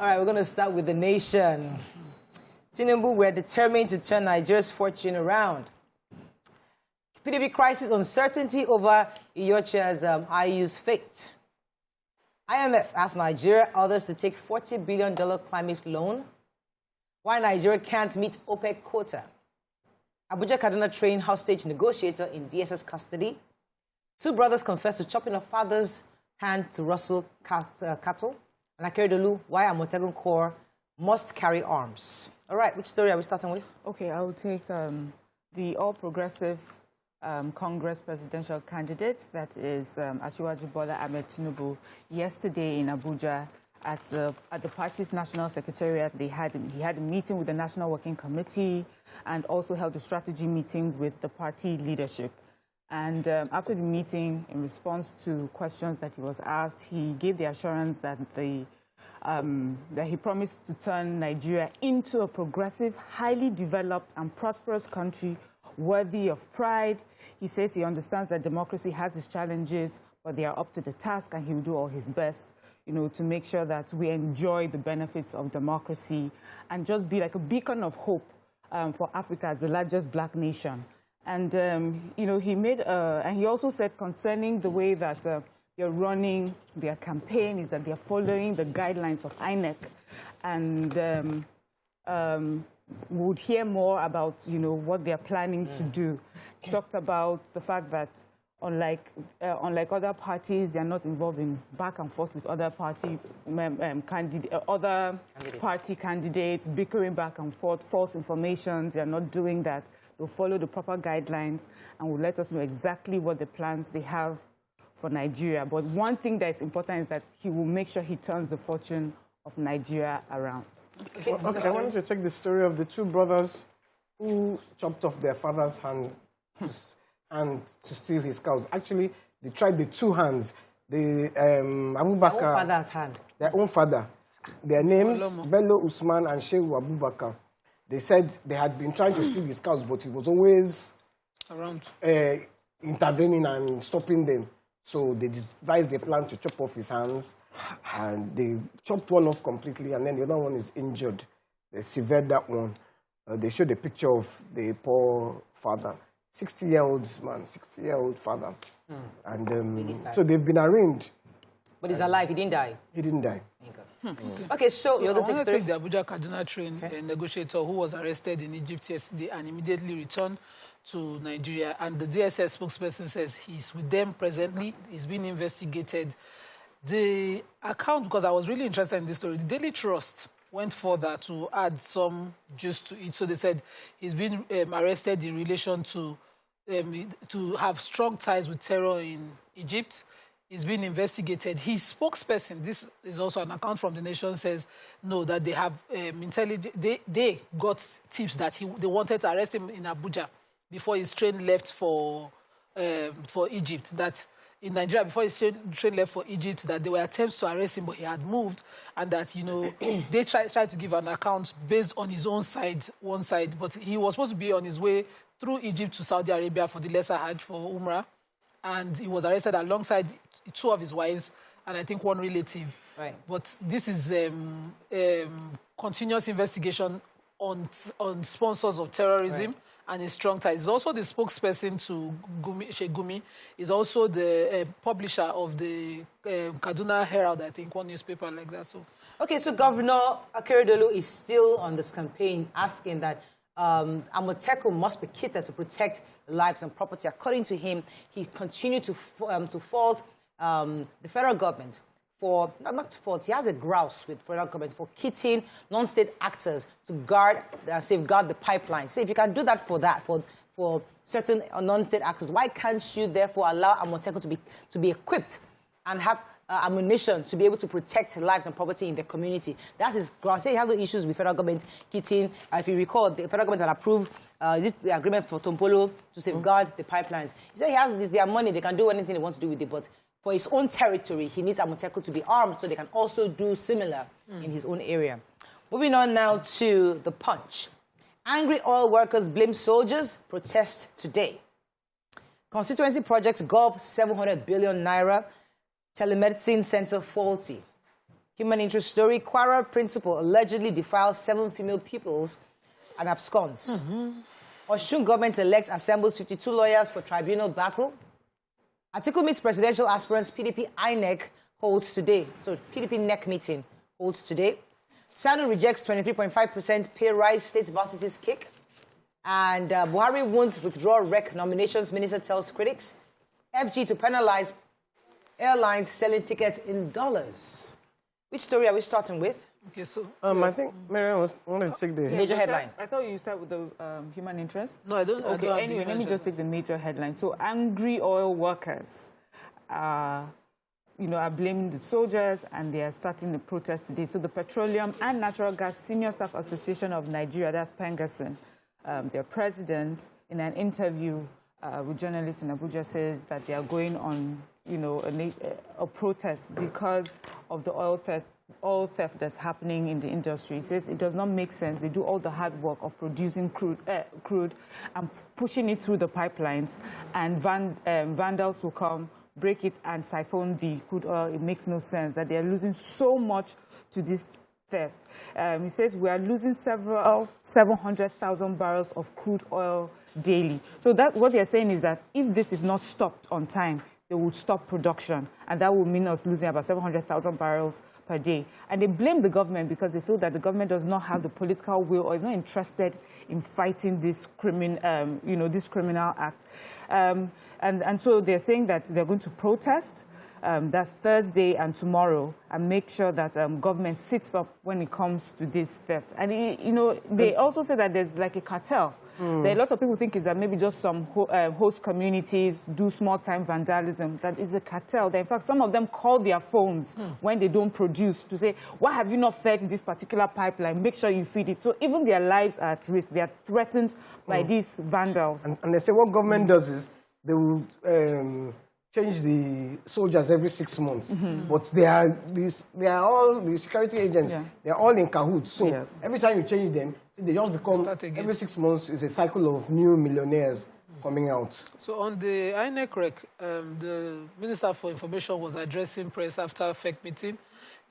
All right, we're going to start with the nation. Tinubu, we're determined to turn Nigeria's fortune around. PDP crisis uncertainty over Iyorchia's IU's fate. IMF asked Nigeria others to take $40 billion climate loan. Why Nigeria can't meet OPEC quota. Abuja Kaduna train hostage negotiator in DSS custody. Two brothers confess to chopping a father's hand to rustle cattle. And Akeredolu, why Amotekun Corps must carry arms. All right, which story are we starting with? Okay, I will take the All Progressive Congress presidential candidate, that is Asiwaju Bola Ahmed Tinubu. Yesterday in Abuja, at the party's national secretariat, he had a meeting with the National Working Committee and also held a strategy meeting with the party leadership. And after the meeting, in response to questions that he was asked, he gave the assurance that that he promised to turn Nigeria into a progressive, highly developed and prosperous country worthy of pride. He says he understands that democracy has its challenges, but they are up to the task, and he will do all his best, to make sure that we enjoy the benefits of democracy and just be like a beacon of hope for Africa as the largest black nation. And, he made, and he also said concerning the way that they're running their campaign is that they're following the guidelines of INEC, and we would hear more about, what they're planning to do. He talked about the fact that unlike other parties, they're not involved in back and forth with other party candidates, bickering back and forth, false information. They're not doing that. They'll follow the proper guidelines and will let us know exactly what the plans they have for Nigeria. But one thing that is important is that he will make sure he turns the fortune of Nigeria around. Okay, I wanted to check the story of the two brothers who chopped off their father's hand to steal his cows. Actually, they tried the two hands. Abubakar, their own father's hand. Their own father. Their names, Bello Usman and Shehu Abubakar. They said they had been trying to steal his cows, but he was always around, intervening and stopping them. So they devised a plan to chop off his hands, and they chopped one off completely, and then the other one is injured. They severed that one. They showed a picture of the poor father, 60-year-old man, 60-year-old father. And so they've been arraigned. But he's alive, he didn't die? He didn't die. Okay, so you're going to take the Abuja Kaduna train negotiator who was arrested in Egypt yesterday and immediately returned to Nigeria. And the DSS spokesperson says he's with them presently. He's being investigated. The account, because I was really interested in this story, the Daily Trust went further to add some juice to it. So they said he's been arrested in relation to have strong ties with terror in Egypt. He's being investigated. His spokesperson, this is also an account from The Nation, says no, that they have they got tips that they wanted to arrest him in Abuja before his train left for Egypt. That in Nigeria, before his train left for Egypt, that there were attempts to arrest him, but he had moved, and that they tried to give an account based on his own side, one side, but he was supposed to be on his way through Egypt to Saudi Arabia for the Lesser Hajj for Umrah, and he was arrested alongside two of his wives and I think one relative. Right. But this is continuous investigation on sponsors of terrorism. Right. And his strong ties. He's also the spokesperson to Gumi. He's also the publisher of the Kaduna Herald, I think, one newspaper like that. So, okay, so Governor Akeredolu is still on this campaign asking that Amotekun must be kitted to protect lives and property. According to him, he continued to fault the federal government for, not to fault, he has a grouse with federal government for kitting non-state actors to safeguard the pipeline. So if you can do that for certain non-state actors, why can't you therefore allow Amotekun to be equipped and have ammunition to be able to protect lives and property in the community? That's his grouse. He has no issues with federal government kitting. If you recall, the federal government had approved the agreement for Tompolo to safeguard the pipelines. He said he has their money, they can do anything they want to do with it, but for his own territory, he needs Amotekun to be armed so they can also do similar in his own area. Moving on now to The Punch. Angry oil workers blame soldiers, protest today. Constituency projects gulp 700 billion naira, telemedicine center faulty. Human interest story. Kwara principal allegedly defiles 7 female pupils and absconds. Osun government elect assembles 52 lawyers for tribunal battle. Atiku meets presidential aspirants. PDP INEC holds today. So PDP NEC meeting holds today. Sanu rejects 23.5% pay rise. State varsities kick. And Buhari wants withdraw rec nominations. Minister tells critics. FG to penalize airlines selling tickets in dollars. Which story are we starting with? Okay, so I think Mariam wanted to take the major headline. I thought you start with the human interest. no, I don't. Okay, anyway, let me just take the major headline. So angry oil workers are blaming the soldiers, and they are starting the protest today. So the Petroleum and Natural Gas Senior Staff Association of Nigeria, that's Pengasin, their president, in an interview with journalists in Abuja, says that they are going on, a protest because of the oil theft that's happening in the industry. He says it does not make sense. They do all the hard work of producing crude and pushing it through the pipelines, and vandals will come, break it, and siphon the crude oil. It makes no sense that they are losing so much to this theft. He says we are losing 700,000 barrels of crude oil daily. So that what they're saying is that if this is not stopped on time, they would stop production, and that would mean us losing about 700,000 barrels per day. And they blame the government because they feel that the government does not have the political will or is not interested in fighting this this criminal act. And so they're saying that they're going to protest. That's Thursday and tomorrow, and make sure that government sits up when it comes to this theft. And they also say that there's like a cartel. There are a lot of people think is that maybe just some host communities do small-time vandalism. That is a cartel. That in fact, some of them call their phones when they don't produce to say, why have you not fed this particular pipeline? Make sure you feed it. So even their lives are at risk. They are threatened by these vandals. And they say what government does is they will change the soldiers every 6 months. But they are all the security agents. Yeah. They are all in cahoots. So every time you change them, they just become, every 6 months is a cycle of new millionaires coming out. So on the INEC rec, the Minister for Information was addressing press after a FEC meeting,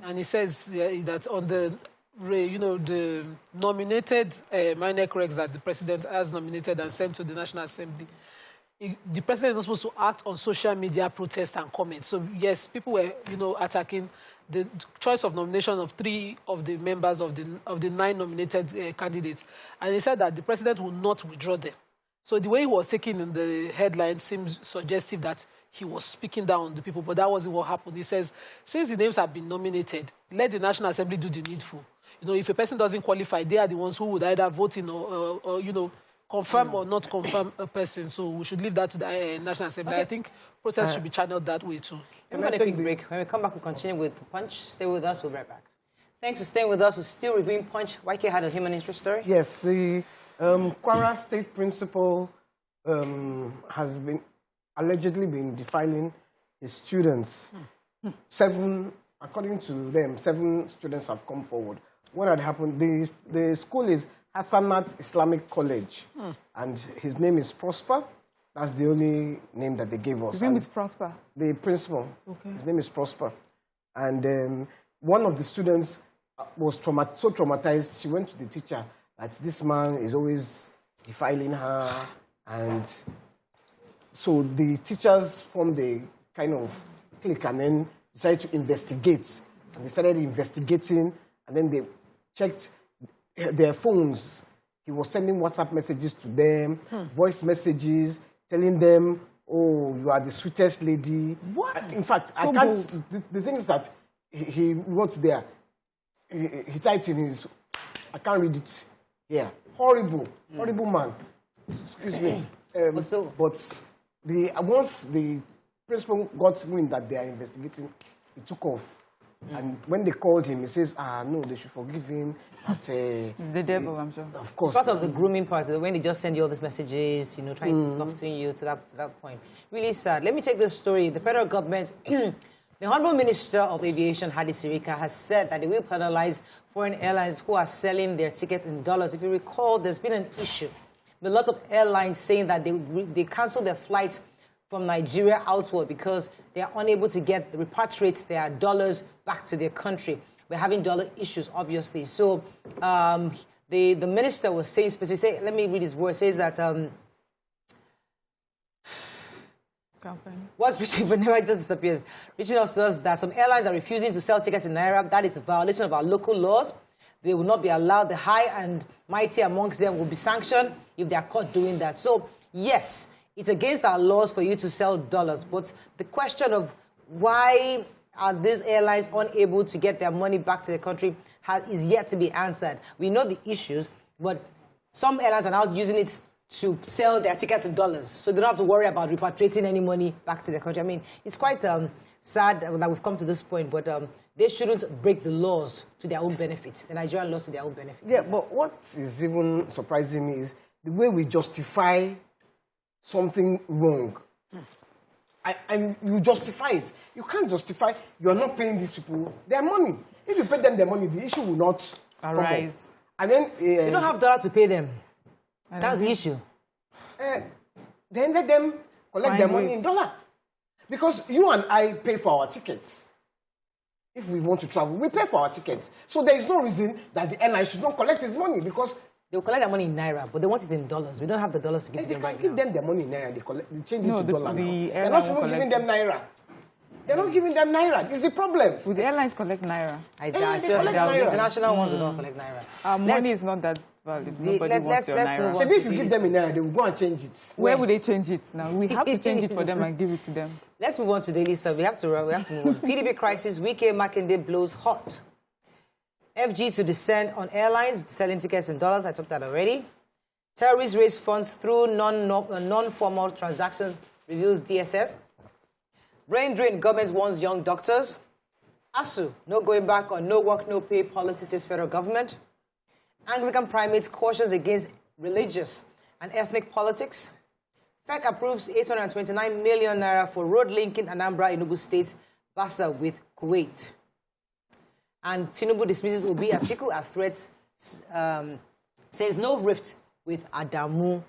and he says that on the the nominated INEC recs that the President has nominated and sent to the National Assembly, the President is supposed to act on social media protests and comments. So yes, people were attacking the choice of nomination of 3 of the members of the 9 nominated candidates, and he said that the President will not withdraw them. So the way he was taken in the headline seems suggestive that he was speaking down on the people, but that wasn't what happened. He says, since the names have been nominated, let the National Assembly do the needful. If a person doesn't qualify, they are the ones who would either vote in or confirm or not confirm a person. So we should leave that to the National Assembly. Okay. I think protests should be channeled that way too. We're going to take a quick break. When we come back, we'll continue with Punch. Stay with us. We'll be right back. Thanks for staying with us. We're still reviewing Punch. YK had a human interest story. Yes, the Kwara State principal has allegedly been defiling his students. 7, according to them, 7 students have come forward. What had happened? The school is Hassanat Islamic College, and his name is Prosper. That's the only name that they gave us. His name is Prosper? The principal. Okay. His name is Prosper. And one of the students was so traumatized, she went to the teacher that this man is always defiling her. And so the teachers formed a kind of clique and then decided to investigate. And they started investigating, and then they checked their phones. He was sending WhatsApp messages to them, voice messages, telling them, oh, you are the sweetest lady. What? In fact, so I can't, the things that he wrote there, he typed in his, I can't read it here. Horrible, horrible man. Excuse me. But once the principal got wind that they are investigating, he took off. And when they called him, he says, no, they should forgive him. It's the devil, I'm sure. Of course. It's part of the grooming process, when they just send you all these messages, trying to soften you to that point. Really sad. Let me take this story. The federal government, the Honorable Minister of Aviation, Hadi Sirika, has said that they will penalize foreign airlines who are selling their tickets in dollars. If you recall, there's been an issue. A lot of airlines saying that they cancel their flights from Nigeria outward because they are unable to repatriate their dollars back to their country. we're having dollar issues, obviously. So the minister was saying specifically, let me read his words, says that what's reaching, whenever it just disappears, reaching us to us that some airlines are refusing to sell tickets in Naira. That is a violation of our local laws. They will not be allowed. The high and mighty amongst them will be sanctioned if they are caught doing that. So, yes, it's against our laws for you to sell dollars. But the question of why are these airlines unable to get their money back to the country is yet to be answered. We know the issues, but some airlines are now using it to sell their tickets in dollars, so they don't have to worry about repatriating any money back to their country. I mean, it's quite sad that we've come to this point, but they shouldn't break the laws to their own benefit, the Nigerian laws to their own benefit. Yeah, but what is even surprising me is the way we justify something wrong. And you justify it. You can't justify, you're not paying these people their money. If you pay them their money, the issue will not arise. And then... you don't have dollar to pay them. That's the issue. Then let them collect their money in dollar. Because you and I pay for our tickets. If we want to travel, we pay for our tickets. So there is no reason that the airline should not collect his money because... They'll collect their money in Naira, but they want it in dollars. We don't have the dollars to give them right now. They can give them their money in Naira. They change it to dollar now. They're not even giving them Naira. They're not giving them Naira. This is the problem. Would the airlines collect Naira? Seriously, the international ones will not collect Naira. Money is not that valid. Nobody wants your Naira. So if you give them in Naira, they will go and change it. Where would they change it now? We have to change it for them and give it to them. Let's move on to daily stuff. We have to move on. PDP crisis, Wike Makinde blows hot. FG to descend on airlines, selling tickets in dollars. I took that already. Terrorists raise funds through non-formal transactions, reveals DSS. Brain drain, government warns young doctors. ASU, no going back on no work, no pay policy, says federal government. Anglican primate cautions against religious and ethnic politics. FEC approves 829 million naira for road linking Anambra, Enugu State, Basa with Kuwait. And Tinubu dismisses Obi Atiku as threats, says no rift with Adamu.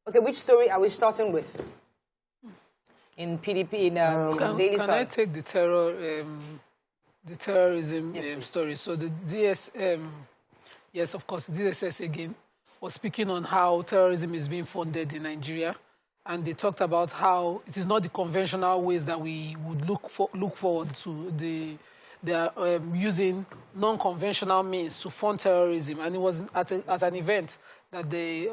Okay, which story are we starting with? In PDP, in Daily Sun. Can I take the terrorism story? So the yes, of course, DSS again was speaking on how terrorism is being funded in Nigeria, and they talked about how it is not the conventional ways that we would look forward to. They are using non-conventional means to fund terrorism, and it was at an event that the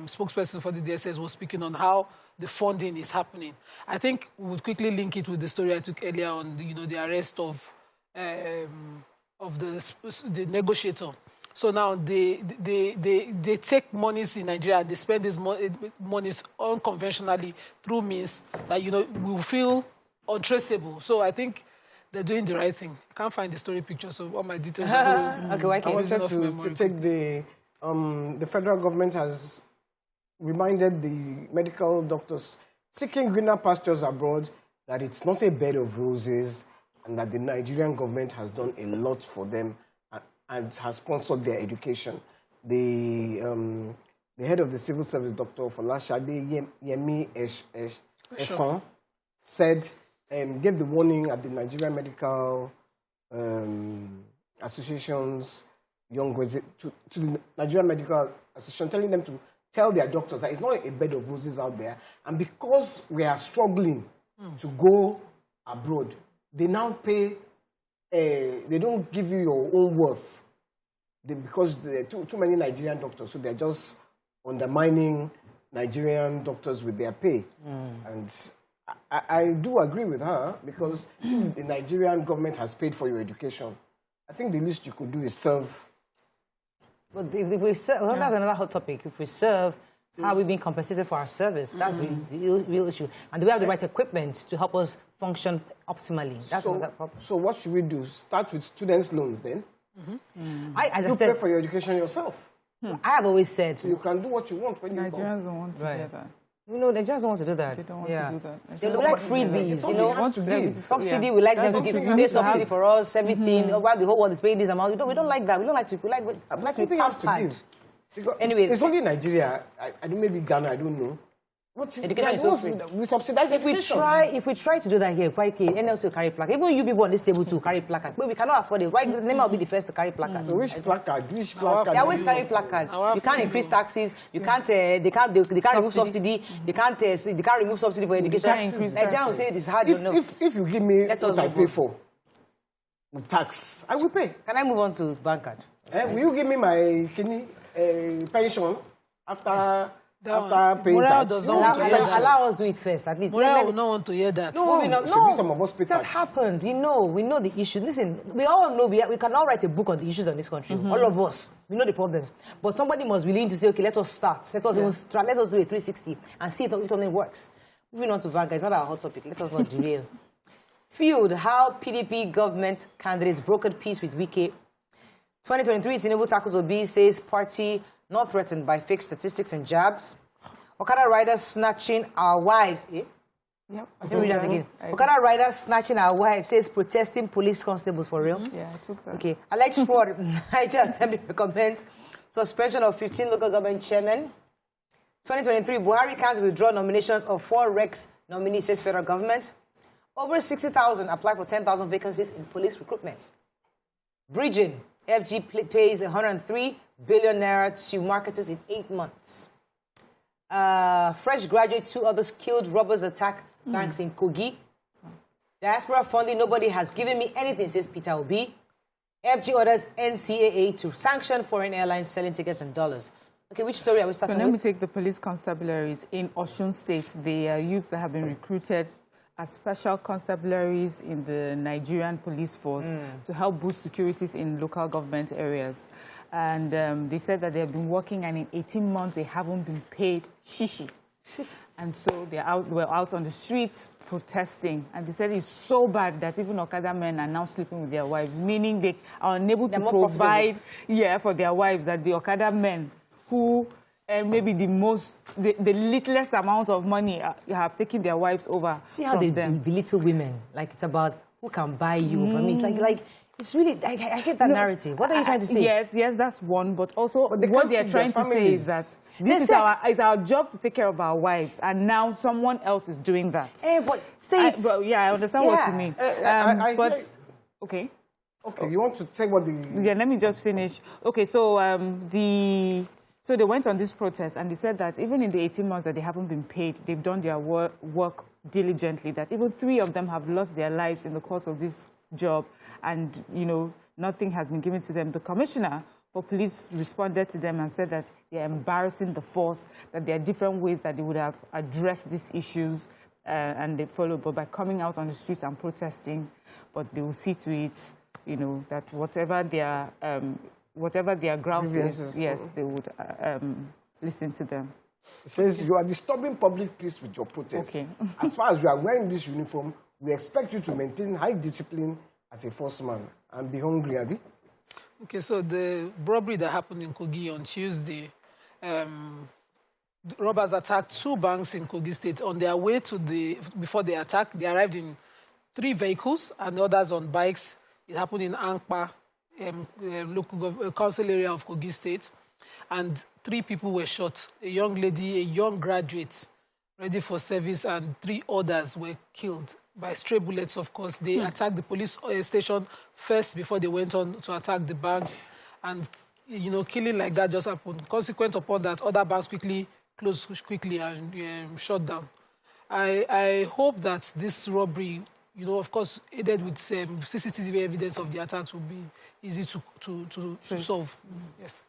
spokesperson for the DSS was speaking on how the funding is happening. I think we would quickly link it with the story I took earlier on, the arrest of the negotiator. So now they take monies in Nigeria and they spend these monies unconventionally through means that will feel untraceable. So I think they're doing the right thing. I can't find the story picture, so all my details are okay, why can't I wanted to take the federal government has reminded the medical doctors seeking greener pastures abroad that it's not a bed of roses and that the Nigerian government has done a lot for them and has sponsored their education. The head of the civil service, Dr. Folashade Yemi Eson, said, gave the warning at the Nigerian Medical Association's to the Nigerian Medical Association, telling them to tell their doctors that it's not a bed of roses out there. And because we are struggling to go abroad, they now pay, they don't give you your own worth. Because there are too many Nigerian doctors, so they're just undermining Nigerian doctors with their pay. And I do agree with her, because the Nigerian government has paid for your education. I think the least you could do is serve. But if we serve, that's another hot topic. If we serve, how are we being compensated for our service? That's the real issue. And do we have the right equipment to help us function optimally? That's another problem. So what should we do? Start with students' loans then? As you I said, pay for your education yourself. I have always said... So you can do what you want when you go. Nigerians don't want to do that. They just don't want to do that. They don't want to do that. They like freebies, want to give. Subsidy, we like them to give. Pay subsidy for us, everything. While the whole world is paying this amount, we don't like that. We don't like to. We like to be pampered. Anyway, it's only Nigeria. I don't maybe Ghana. I don't know. Education is so free. We subsidize education. If we try to do that here, why can NLC will carry placard? Even you people on this table to carry placard. But we cannot afford it. Why Nema will be the first to carry placard? So which placard? They always carry placard. You can't increase taxes. You can't. They can't remove subsidy. They can't remove subsidy for education. Nigeria will say it is hard. If you give me what I pay for with tax, I will pay. Can I move on to bank card? Will you give me my pension after paying tax? Allow us do it first, at least. Morale will not want to hear that. No, some of us pay it has tax. happened. We know the issue. Listen, we all know we cannot write a book on the issues of this country. All of us, we know the problems. But somebody must be willing to say, okay, let us start. Let us do a 360 and see if something works. Moving on to Vanguard, it's not our hot topic. Let us not derail. Fueled how PDP government candidates brokered peace with Wike. 2023, Tinubu tackles Obi, says party not threatened by fake statistics and jabs. Okada riders snatching our wives. Eh? Yep. Let me read that again. Okada riders snatching our wives, says protesting police constables for real. Yeah, I took that. Okay. Alleged fraud. Niger Assembly recommends suspension of 15 local government chairmen. 2023, Buhari can't withdraw nominations of 4 Rex nominees, says federal government. Over 60,000 apply for 10,000 vacancies in police recruitment. Bridging. FG pays 103 billion naira to marketers in 8 months. Fresh graduate, 2 others killed, robbers attack banks in Kogi. Diaspora funding, nobody has given me anything, says Peter Obi. FG orders NCAA to sanction foreign airlines selling tickets in dollars. Okay, which story are we starting with? So let me take the police constabularies in Osun State. They are youth that have been recruited as special constabularies in the Nigerian police force to help boost securities in local government areas. And they said that they have been working, and in 18 months they haven't been paid shishi. And so they were out on the streets protesting. And they said it's so bad that even Okada men are now sleeping with their wives, meaning they are unable to provide for their wives, that the Okada men who maybe the littlest amount of money have taken their wives over. See how they belittle women? Like it's about who can buy you. I mean, it's like it's really. I hate that narrative. What are you trying to say? Yes, that's one. But also, what they are trying to say is that this is our job to take care of our wives, and now someone else is doing that. But say it. I understand what you mean. Okay. You want to take what the... Yeah, let me just finish. Okay, so So they went on this protest, and they said that even in the 18 months that they haven't been paid, they've done their work diligently, that even 3 of them have lost their lives in the course of this job, and, nothing has been given to them. The commissioner for police responded to them and said that they're embarrassing the force, that there are different ways that they would have addressed these issues, and they followed, but by coming out on the streets and protesting, but they will see to it, that whatever their grounds is, yes, they would listen to them. It says you are disturbing public peace with your protest. Okay. As far as you are wearing this uniform, we expect you to maintain high discipline as a force man and be hungry, Abi. Okay, so the robbery that happened in Kogi on Tuesday, robbers attacked 2 banks in Kogi State. On their way before the attack, they arrived in 3 vehicles and others on bikes. It happened in Ankpa, local council area of Kogi State, and 3 people were shot. A young lady, a young graduate, ready for service, and 3 others were killed by stray bullets, of course. They attacked the police station first before they went on to attack the banks. And, killing like that just happened. Consequent upon that, other banks closed quickly and shut down. I hope that this robbery, of course, aided with CCTV evidence of the attacks will be easy to solve. Yes.